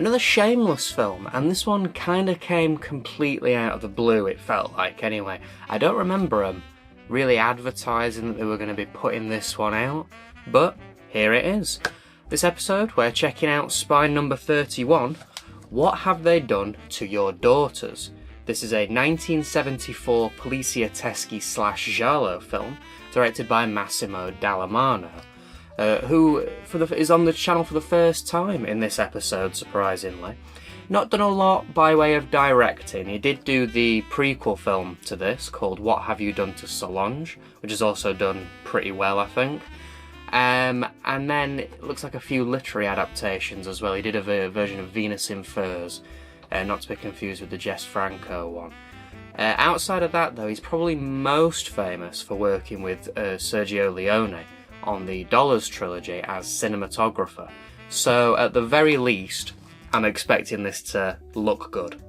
Another Shameless film, and this one kind of came completely out of the blue, it felt like anyway. I don't remember them really advertising that they were going to be putting this one out, but here it is. This episode we're checking out Spine number 31, What Have They Done to Your Daughters? This is a 1974 poliziotteschi / giallo film directed by Massimo Dallamano, who is on the channel for the first time in this episode, surprisingly. Not done a lot by way of directing. He did do the prequel film to this called What Have You Done to Solange, which is also done pretty well, I think. And then it looks like a few literary adaptations as well. He did a version of Venus in Furs, not to be confused with the Jess Franco one. Outside of that, though, he's probably most famous for working with Sergio Leone on the Dollars trilogy as cinematographer. So at the very least, I'm expecting this to look good.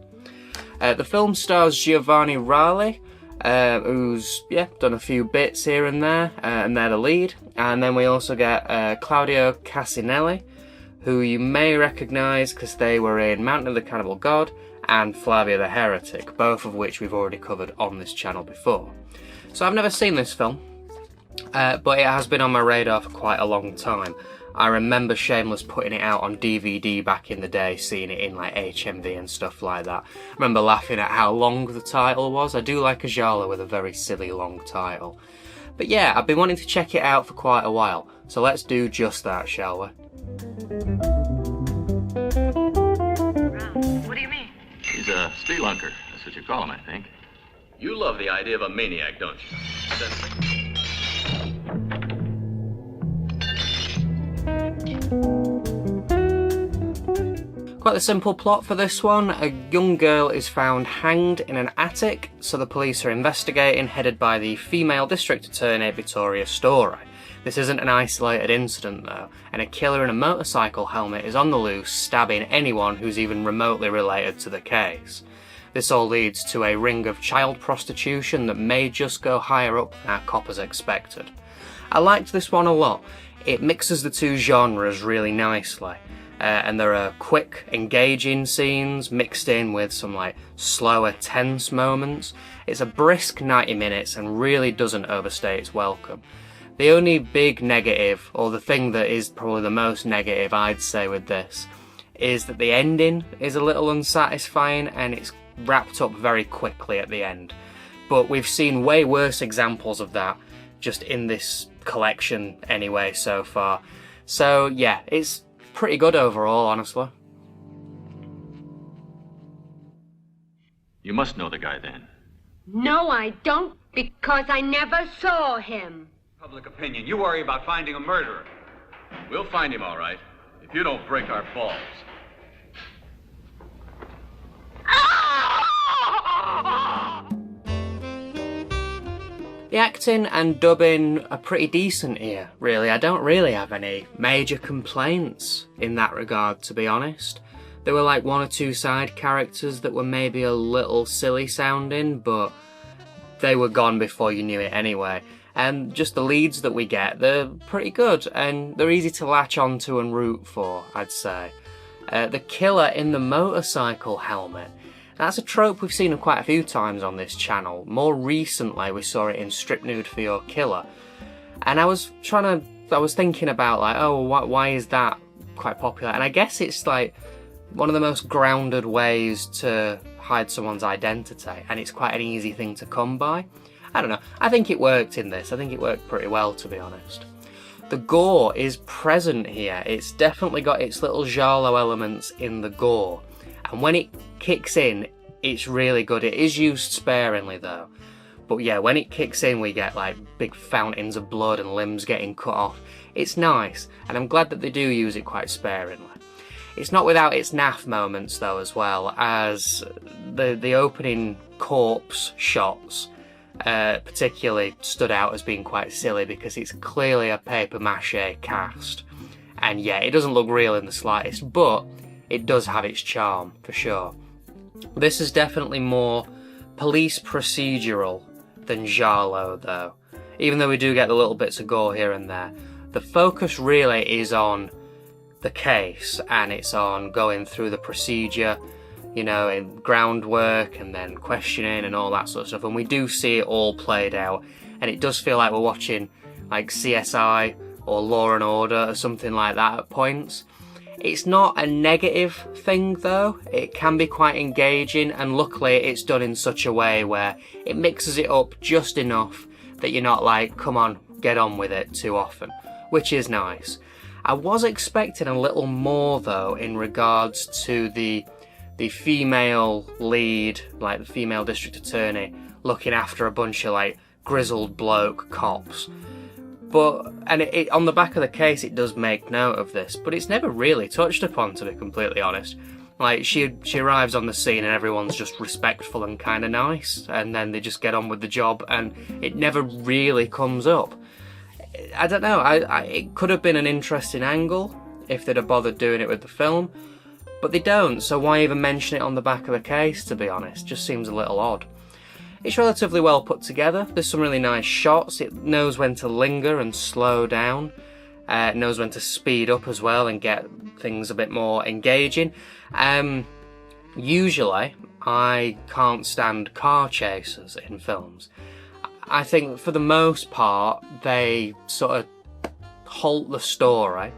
The film stars Giovanni Raleigh, who's done a few bits here and there, and they're the lead. And then we also get Claudio Casinelli, who you may recognise because they were in Mountain of the Cannibal God and Flavia the Heretic, both of which we've already covered on this channel before. So I've never seen this film, but it has been on my radar for quite a long time. I remember Shameless putting it out on DVD back in the day, seeing it in like HMV and stuff like that. I remember laughing at how long the title was. I do like a giallo with a very silly long title. But yeah, I've been wanting to check it out for quite a while, so let's do just that, shall we? What do you mean? He's a spelunker, that's what you call him, I think. You love the idea of a maniac, don't you? Quite a simple plot for this one. A young girl is found hanged in an attic, so the police are investigating, headed by the female district attorney Vittoria Storey. This isn't an isolated incident though, and a killer in a motorcycle helmet is on the loose, stabbing anyone who's even remotely related to the case. This all leads to a ring of child prostitution that may just go higher up than our coppers expected. I liked this one a lot. It mixes the two genres really nicely. And there are quick, engaging scenes mixed in with some like slower, tense moments. It's a brisk 90 minutes and really doesn't overstay its welcome. The only big negative, or the thing that is probably the most negative I'd say with this, is that the ending is a little unsatisfying and it's wrapped up very quickly at the end. But we've seen way worse examples of that just in this collection anyway so far. So yeah, it's pretty good overall, honestly. You must know the guy then. No, I don't, because I never saw him. Public opinion. You worry about finding a murderer. We'll find him, all right, if you don't break our balls. The acting and dubbing are pretty decent here, really. I don't really have any major complaints in that regard, to be honest. There were like one or two side characters that were maybe a little silly sounding, but they were gone before you knew it anyway. And just the leads that we get, they're pretty good, and they're easy to latch onto and root for, I'd say. The killer in the motorcycle helmet. That's a trope we've seen quite a few times on this channel. More recently, we saw it in Strip Nude for Your Killer. And I was thinking about like, oh, why is that quite popular? And I guess it's like one of the most grounded ways to hide someone's identity, and it's quite an easy thing to come by. I don't know. I think it worked in this. I think it worked pretty well, to be honest. The gore is present here. It's definitely got its little giallo elements in the gore. And when it kicks in, it's really good. It is used sparingly though. But yeah, when it kicks in, we get like big fountains of blood and limbs getting cut off. It's nice, and I'm glad that they do use it quite sparingly. It's not without its naff moments though, as well, as the opening corpse shots particularly stood out as being quite silly because it's clearly a papier-mâché cast. And yeah, it doesn't look real in the slightest, but it does have its charm, for sure. This is definitely more police procedural than giallo, though. Even though we do get the little bits of gore here and there. The focus really is on the case, and it's on going through the procedure, you know, in groundwork and then questioning and all that sort of stuff. And we do see it all played out, and it does feel like we're watching like CSI or Law and Order or something like that at points. It's not a negative thing though, it can be quite engaging, and luckily it's done in such a way where it mixes it up just enough that you're not like, come on, get on with it too often, which is nice. I was expecting a little more though in regards to the female lead, like the female district attorney, looking after a bunch of like grizzled bloke cops. But, and it on the back of the case it does make note of this, but it's never really touched upon, to be completely honest. Like, she arrives on the scene and everyone's just respectful and kind of nice, and then they just get on with the job, and it never really comes up. I don't know, it could have been an interesting angle if they'd have bothered doing it with the film, but they don't, so why even mention it on the back of the case, to be honest? Just seems a little odd. It's relatively well put together, there's some really nice shots, it knows when to linger and slow down, it knows when to speed up as well and get things a bit more engaging. Usually, I can't stand car chases in films. I think for the most part, they sort of halt the story,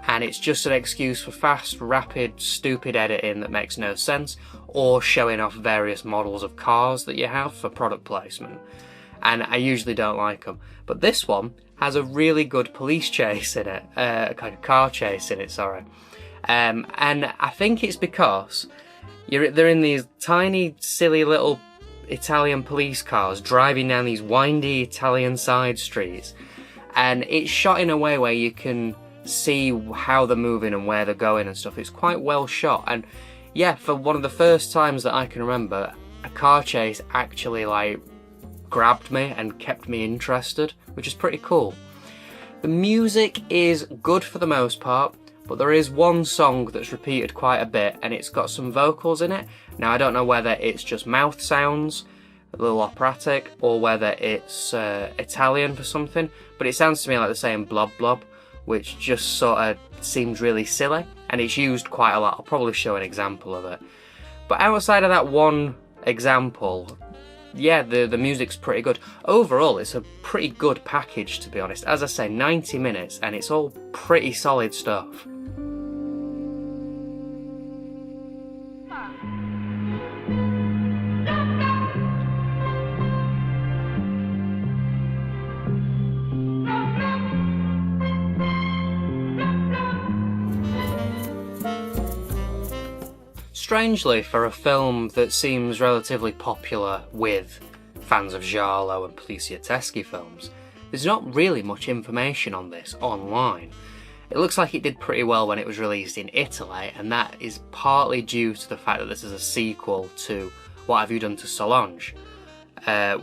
and it's just an excuse for fast, rapid, stupid editing that makes no sense, or showing off various models of cars that you have for product placement. And I usually don't like them. But this one has a really good police chase in it, like a car chase in it, sorry. And I think it's because they're in these tiny, silly little Italian police cars driving down these windy Italian side streets, and it's shot in a way where you can see how they're moving and where they're going and stuff. It's quite well shot, and yeah, for one of the first times that I can remember, a car chase actually like grabbed me and kept me interested, which is pretty cool. The music is good for the most part, but there is one song that's repeated quite a bit, and it's got some vocals in it. Now, I don't know whether it's just mouth sounds, a little operatic, or whether it's Italian for something, but it sounds to me like they're saying blob blob, which just sort of seems really silly, and it's used quite a lot. I'll probably show an example of it. But outside of that one example, yeah, the music's pretty good. Overall, it's a pretty good package, to be honest. As I say, 90 minutes, and it's all pretty solid stuff. Strangely, for a film that seems relatively popular with fans of giallo and poliziotteschi films, there's not really much information on this online. It looks like it did pretty well when it was released in Italy, and that is partly due to the fact that this is a sequel to What Have You Done to Solange,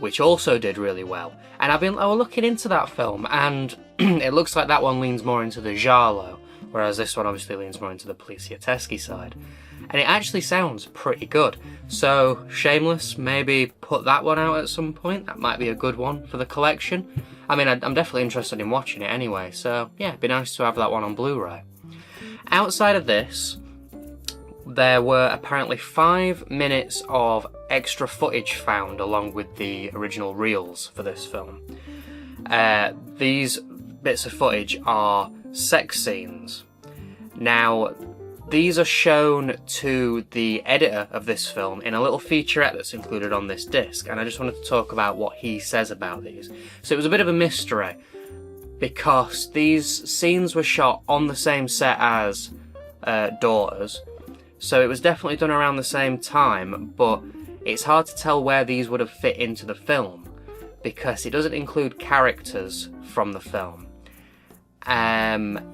which also did really well. And I was looking into that film, and it looks like that one leans more into the giallo, whereas this one obviously leans more into the poliziotteschi side. And it actually sounds pretty good. So, Shameless, maybe put that one out at some point. That might be a good one for the collection. I mean, I'm definitely interested in watching it anyway, so yeah, it'd be nice to have that one on Blu-ray. Outside of this, there were apparently 5 minutes of extra footage found along with the original reels for this film. These bits of footage are sex scenes. Now, these are shown to the editor of this film in a little featurette that's included on this disc, and I just wanted to talk about what he says about these. So it was a bit of a mystery, because these scenes were shot on the same set as Daughters, so it was definitely done around the same time, but it's hard to tell where these would have fit into the film, because it doesn't include characters from the film.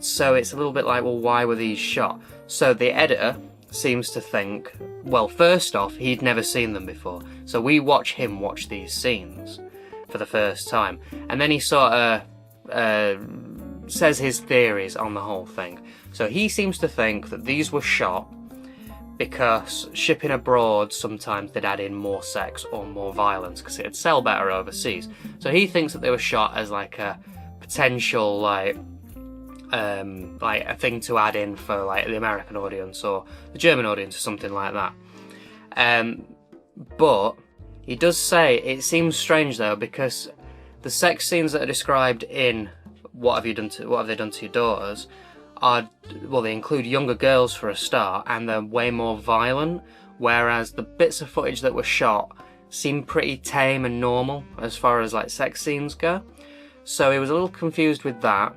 So it's a little bit like, well, why were these shot? So the editor seems to think, well, first off, he'd never seen them before, so we watch him watch these scenes for the first time, and then he sort of says his theories on the whole thing. So he seems to think that these were shot because shipping abroad sometimes they'd add in more sex or more violence because it'd sell better overseas. So he thinks that they were shot as like a potential like like a thing to add in for like the American audience or the German audience or something like that. But he does say it seems strange though, because the sex scenes that are described in What Have They Done to Your Daughters are, well, they include younger girls for a start, and they're way more violent, whereas the bits of footage that were shot seem pretty tame and normal as far as like sex scenes go. So he was a little confused with that,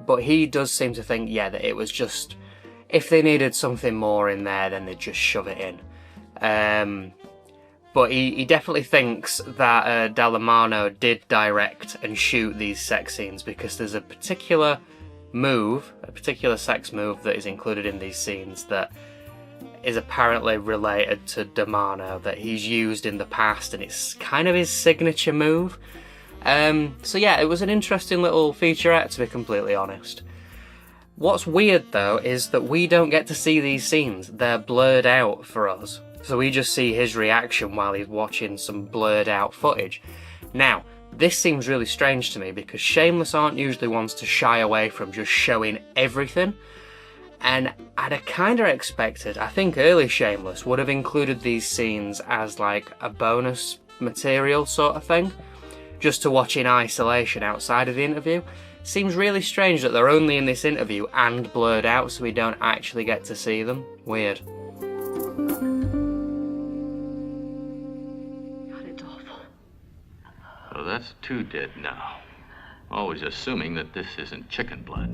but he does seem to think, yeah, that it was just, if they needed something more in there, then they'd just shove it in. But he definitely thinks that Dallamano did direct and shoot these sex scenes, because there's a particular sex move that is included in these scenes that is apparently related to Dallamano, that he's used in the past, and it's kind of his signature move. So yeah, it was an interesting little featurette, to be completely honest. What's weird though is that we don't get to see these scenes. They're blurred out for us. So we just see his reaction while he's watching some blurred out footage. Now, this seems really strange to me, because Shameless aren't usually ones to shy away from just showing everything. And I'd have kind of expected, I think early Shameless would have included these scenes as like a bonus material sort of thing, just to watch in isolation outside of the interview. Seems really strange that they're only in this interview and blurred out, so we don't actually get to see them. Weird. God, it's awful. So that's 2 dead now. Always assuming that this isn't chicken blood.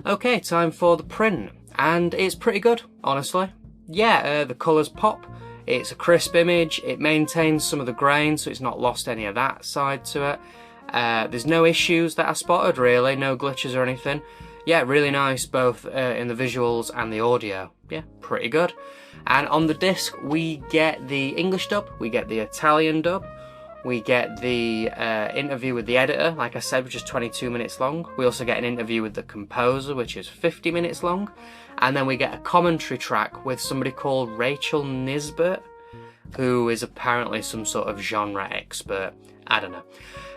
Okay, time for the print, and it's pretty good, honestly. Yeah, the colours pop. It's a crisp image, it maintains some of the grain, so it's not lost any of that side to it. There's no issues that I spotted, really, no glitches or anything. Yeah, really nice, both in the visuals and the audio. Yeah, pretty good. And on the disc, we get the English dub, we get the Italian dub, we get the interview with the editor, like I said, which is 22 minutes long. We also get an interview with the composer, which is 50 minutes long. And then we get a commentary track with somebody called Rachel Nisbet, who is apparently some sort of genre expert. I don't know.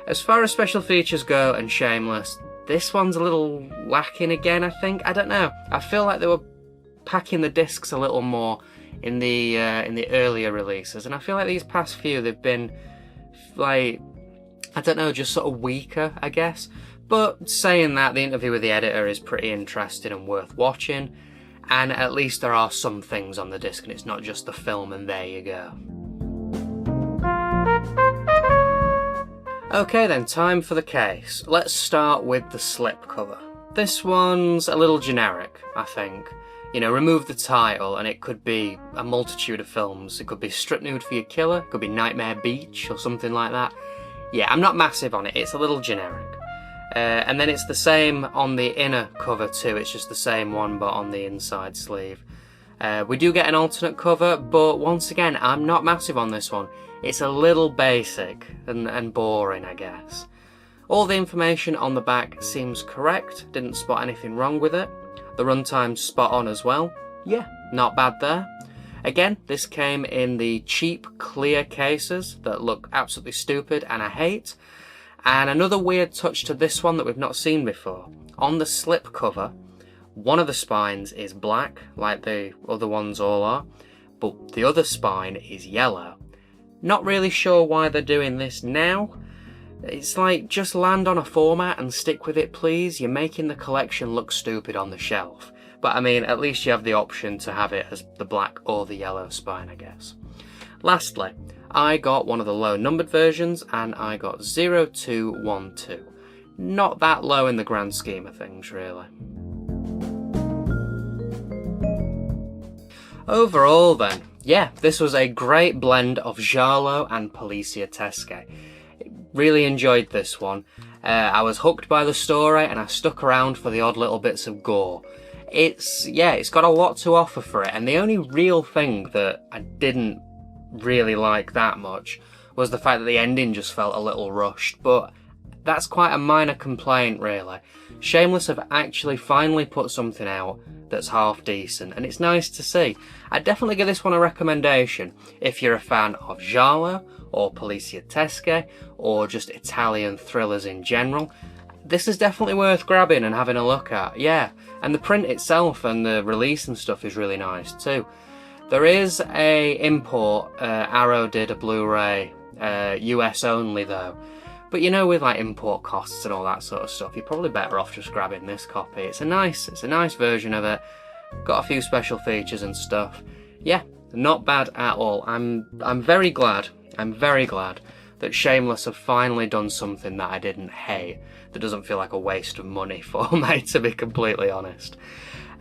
As far as special features go and Shameless, this one's a little lacking again, I think. I don't know. I feel like they were packing the discs a little more in the earlier releases, and I feel like these past few, they've been like, I don't know, just sort of weaker, I guess. But saying that, the interview with the editor is pretty interesting and worth watching, and at least there are some things on the disc and it's not just the film and there you go. Okay then, time for the case. Let's start with the slipcover. This one's a little generic, I think. You know, remove the title and it could be a multitude of films. It could be Strip Nude for Your Killer, it could be Nightmare Beach or something like that. Yeah, I'm not massive on it, it's a little generic. And then it's the same on the inner cover too, it's just the same one but on the inside sleeve. We do get an alternate cover, but once again, I'm not massive on this one. It's a little basic and boring, I guess. All the information on the back seems correct, didn't spot anything wrong with it. The runtime's spot on as well. Yeah, not bad there. Again, this came in the cheap, clear cases that look absolutely stupid and I hate. And another weird touch to this one that we've not seen before. On the slipcover, one of the spines is black, like the other ones all are, but the other spine is yellow. Not really sure why they're doing this now. It's like, just land on a format and stick with it, please. You're making the collection look stupid on the shelf. But I mean, at least you have the option to have it as the black or the yellow spine, I guess. Lastly, I got one of the low numbered versions and I got 0212. Not that low in the grand scheme of things, really. Overall then, yeah, this was a great blend of giallo and poliziotteschi. Really enjoyed this one. I was hooked by the story and I stuck around for the odd little bits of gore. It's got a lot to offer for it, and the only real thing that I didn't really like that much was the fact that the ending just felt a little rushed, but that's quite a minor complaint really. Shameless have actually finally put something out that's half decent, and it's nice to see. I'd definitely give this one a recommendation if you're a fan of giallo or poliziotteschi or just Italian thrillers in general. This is definitely worth grabbing and having a look at, yeah. And the print itself and the release and stuff is really nice too. There is a import, Arrow did a Blu-ray, US only though. But you know, with like import costs and all that sort of stuff, you're probably better off just grabbing this copy. It's a nice version of it. Got a few special features and stuff. Yeah, not bad at all. I'm very glad that Shameless have finally done something that I didn't hate, that doesn't feel like a waste of money for me, to be completely honest.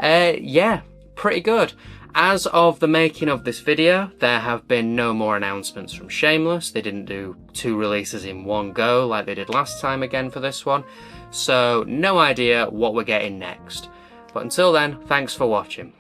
Yeah, pretty good. As of the making of this video, there have been no more announcements from Shameless. They didn't do 2 releases in one go like they did last time again for this one. So no idea what we're getting next. But until then, thanks for watching.